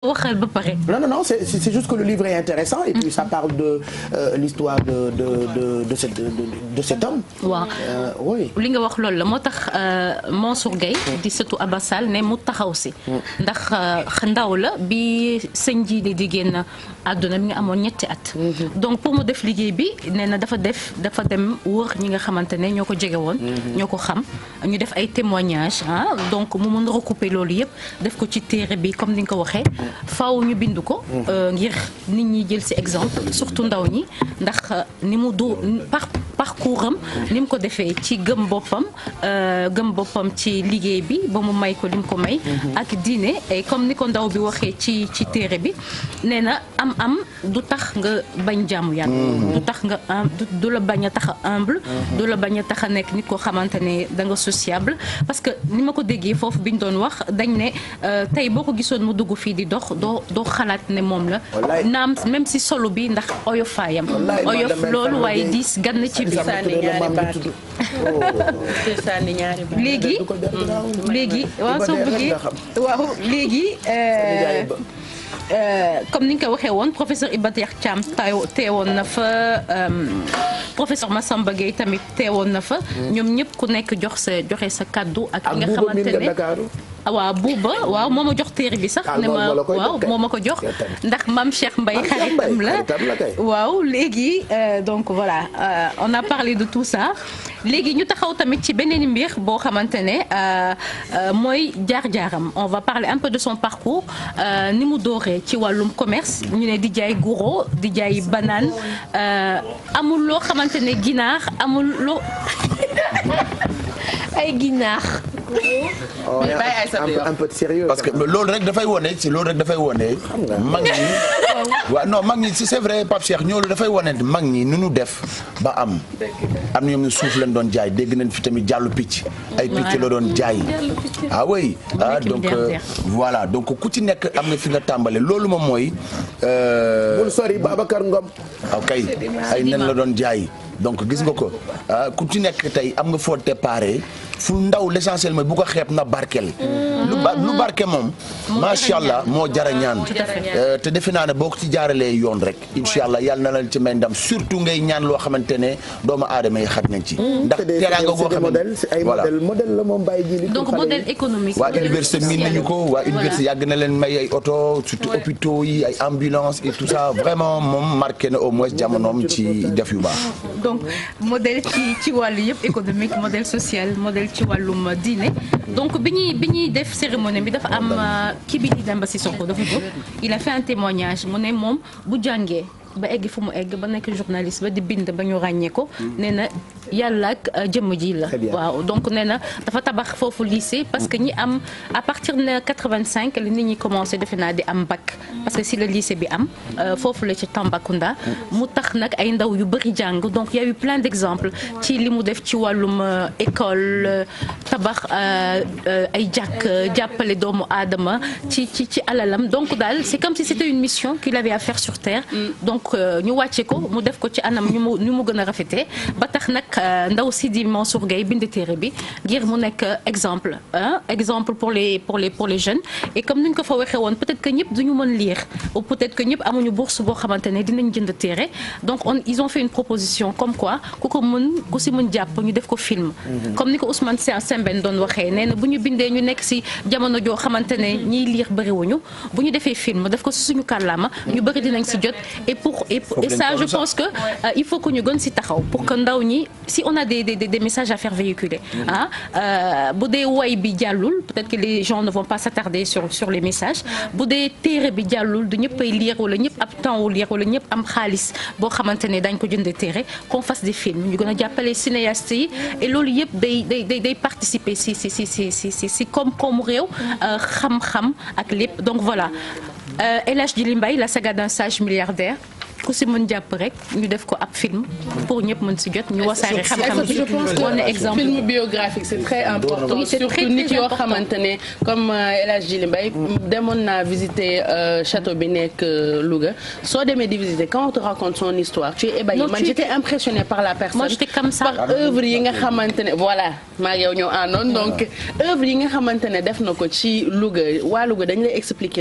waxal ba pare. Non, c'est juste que le livre est intéressant et puis ça parle de l'histoire de cet homme. waaw oui. li nga wax loolu la moo tax Mansour Gueye di sëtu Abba Sall ne mu taxaw si. ndax ndaw la bi sëñ ji di génn àdduna mi nga amoon ñetti at. donc pour mu def liggéey bi nee na dafa dem wër ñi nga xamante ne ñoo ko jege woon. ñoo ko xam ñu def ay témoignages donc mu mun recouper loolu yëpp def ko ci téere bi comme ni nga ko waxee. faaw ñu bind ko. ngir nit ñi jël ci exemple surtout ndaw ñi ndax ni mu parcours am ni mu ko defee ci gëm boppam ci liggéey bi ba mu may ko li mu ko may. ak diine et comme ni ko ndaw bi waxee ci téere bi nee na am du tax nga bañ jaamu yàlla. du tax nga du la bañ a tax a humble. du la bañ a tax a nekk nit koo xamante ne da nga sociable parce que ni ma ko déggee foofu bi ñu doon wax dañ ne tey boo ko gisoon mu dugg fii di dox doo xalaat ne moom la. naam même si solo bi ndax oyofaayam. oyof loolu waaye diis gann ci biir. léegi waaw soo bëggee waaw léegi. comme ni nga ko waxee woon professeur Iba Der Thiam teewoon na fa professeur Massamba Gueye tamit teewoon na fa. ñoom ñëpp ku nekk joxe sa kaddu ak li nga xamante ne waaw buuba waaw moo ma jox téere bi sax ne ma waaw moo ma ko jox ndax Mame Cheikh Mbaye xaritam la waaw léegi donc voilà on a parlé de tout ça léegi ñu taxaw tamit ci beneen mbir boo xamante ne mooy jaar-jaaram on va parler un peu de son parcours ni mu dooree ci wàllum commerce ñu ne di jaay guro di jaay banaan amul loo xamante ne ginaar amul loo ay ginaar un peu sérieux parce que loolu rek dafay wone mag ñi waaw non mag ñi si c'est vrai Pape Cheikh ñoolu dafay wone mag ñi nu ñu def ba am na ñoom ñu suuf lañ doon jaay dégg nañ fi tamit jàllu picc ay picc la doon jaay oui donc voilà donc ku ci nekk am na fi nga tàmbale loolu moom mooy bul sori Babacar Ngom ok ay nen la doon jaay donc gis nga ko ku ci nekk tey am nga foo déparé fu ndaw l'essentiel mooy bu ko xeeb na barkel lu barke moom macha allah moo jara ñaan te defe naa ne boo ko ci jaaralee yoon rek incha allah yàlla na leen ci may ndam surtout ngay ñaan loo xamante ne doomu aadama yi xat nañ ci ndax teraanga goo xam ne voilà modèle la moom bàyyi ji donc modèle économique waa université miin nañu ko waa université yàgg na leen may ay oto surtout hôpitaux yi ay ambulance et tout ça vraiment moom marqué na au moins jamonoom ci def yu baax donc modèle ci wàllu yëpp économique modèle social modèle ci wàllum diine donc bi ñuy def cérémonie bi dafa am kii bi di Demba Sissoko dafa jóg il a fait un témoignage mu ne moom bu jàngee ba egg fu mu egg ba nekk journaliste ba di bind ba ñu ràññee ko nee na yàlla ak jëmm ji la waaw donc nee na dafa tabax foofu lycée parce que ñi am à partir de 85 la nit ñi commencé defe naa di am bac parce que si le lycée bi am foofu la ci Tambacounda mu tax nag ay ndaw yu bëri jàng donc il y a eu plein d'exemples ci li mu def ci wàllum école tabax ay jàppale doomu aadama ci alalam donc daal c'est comme si c'était une mission qu'il avait à faire sur terre donc ñu wàcce ko mu def ko ci anam ñu mu gën a rafetee ba tax nag ndaw si di Mansour Gueye bind téere bi ngir mu nekk exemple pour les jeunes et comme ni ñu ko fa waxee woon peut-être que ñëpp duñu mën lire ou peut-être que ñëpp amuñu bourse boo xamante ne dinañ jënd téere donc ils ont fait une proposition comme quoi ku si mën jàpp ñu def ko film comme ni ko Ousmane Sembène doon waxee nee na bu ñu bindee ñu nekk si jamono joo xamante ne ñiy lire bëriwuñu bu ñu defee film def ko si suñu kàllaama ñu bëri dinañ si jot et ça je pense que il faut que ñu gën si taxaw pour que ndaw ñi si on a des messages à faire véhiculer bu dee way bi jàllul peut-être que les gens ne vont pas s'attarder sur les messages bu dee téere bi jàllul du ñëpp ay lire wala ñëpp ab temps wu lire wala ñëpp am xaalis boo xamante ne dañ ko jëndee téere qu'on fasse des films ñu gën a jàppale cinéastes yi et loolu yëpp day participer si koom-koomu réew xam-xam ak lépp donc voilà El Hadj Djily Mbaye la saga d'un sage milliardaire ku si mën jàpp rek ñu def ko ab film pour ñëpp mën si jot ñu wasaare xam-xam bi wane exemple film biographique c'est très important surtout nit yoo xamante ne comme El Hadj Djily Mbaye demoon naa visiter château bi nekk Louga soo demee di visiter quand on te raconte son histoire tu es ébahi man j'étais impressionnée par la personne par œuvre yi nga xamante ne voilà maa ngi yow ñëw àndoon donc œuvre yi nga xamante ne def na ko ci Louga waa Louga dañ lay expliquer